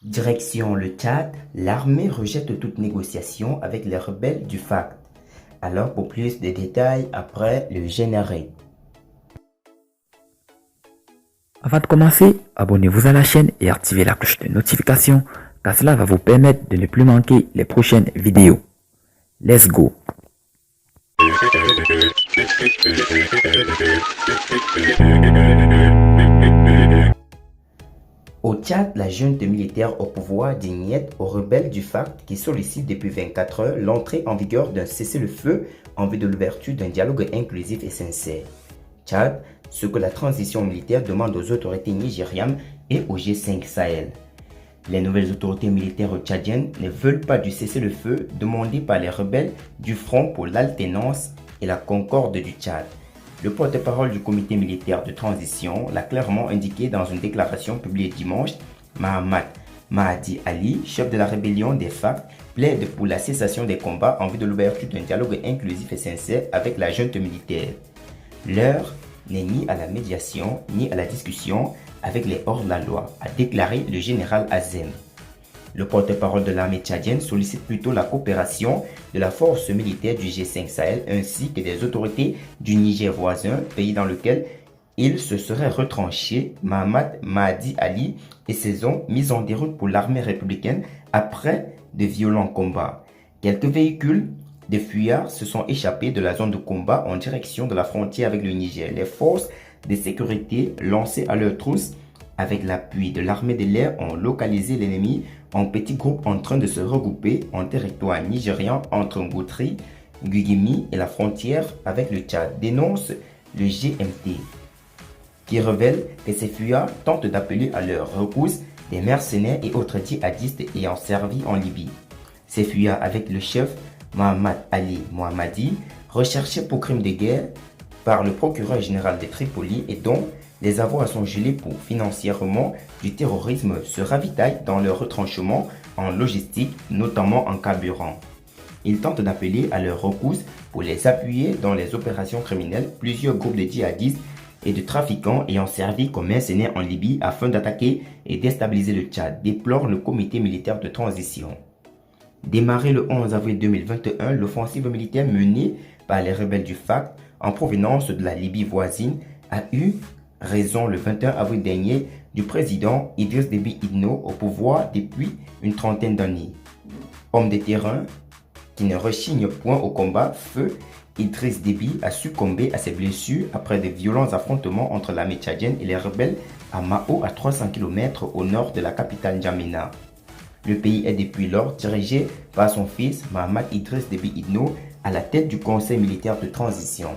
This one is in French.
Direction le Tchad, l'armée rejette toute négociation avec les rebelles du FACT. Alors pour plus de détails après le générique. Avant de commencer, abonnez-vous à la chaîne et activez la cloche de notification car cela va vous permettre de ne plus manquer les prochaines vidéos. Let's go! Au Tchad, la junte militaire au pouvoir dit niet aux rebelles du FACT qui sollicitent depuis 24 heures l'entrée en vigueur d'un cessez-le-feu en vue de l'ouverture d'un dialogue inclusif et sincère. Tchad, ce que la transition militaire demande aux autorités nigérianes et au G5 Sahel. Les nouvelles autorités militaires tchadiennes ne veulent pas du cessez-le-feu demandé par les rebelles du Front pour l'alternance et la concorde du Tchad. Le porte-parole du comité militaire de transition l'a clairement indiqué dans une déclaration publiée dimanche. Mahamat Mahdi Ali, chef de la rébellion des FACT, plaide pour la cessation des combats en vue de l'ouverture d'un dialogue inclusif et sincère avec la junte militaire. L'heure n'est ni à la médiation ni à la discussion avec les hors-la-loi, a déclaré le général Azem. Le porte-parole de l'armée tchadienne sollicite plutôt la coopération de la force militaire du G5 Sahel ainsi que des autorités du Niger voisin, pays dans lequel il se serait retranché. Mahamat Mahdi Ali et ses hommes mis en déroute pour l'armée républicaine après de violents combats. Quelques véhicules de fuyards se sont échappés de la zone de combat en direction de la frontière avec le Niger. Les forces de sécurité lancées à leur trousse avec l'appui de l'armée de l'air ont localisé l'ennemi en petits groupes en train de se regrouper en territoire nigérian entre Ngoutri, Gugimi et la frontière avec le Tchad, dénonce le GMT, qui révèle que ces fuyards tentent d'appeler à leur rescousse des mercenaires et autres djihadistes ayant servi en Libye. Ces fuyards avec le chef Mohamed Ali Mohammadi, recherché pour crimes de guerre par le procureur général de Tripoli et dont les avoirs sont gelés pour financièrement du terrorisme, se ravitaillent dans leur retranchement en logistique, notamment en carburant. Ils tentent d'appeler à leur rescousse pour les appuyer dans les opérations criminelles plusieurs groupes de djihadistes et de trafiquants ayant servi comme mercenaires en Libye afin d'attaquer et déstabiliser le Tchad, déplore le comité militaire de transition. Démarrée le 11 avril 2021, l'offensive militaire menée par les rebelles du FACT en provenance de la Libye voisine a eu raison le 21 avril dernier du président Idriss Déby Itno au pouvoir depuis une trentaine d'années. Homme de terrain qui ne rechigne point au combat, feu Idriss Déby a succombé à ses blessures après de violents affrontements entre l'armée tchadienne et les rebelles à Mao, à 300 km au nord de la capitale N'Djamena. Le pays est depuis lors dirigé par son fils Mahamat Idriss Déby Itno à la tête du conseil militaire de transition.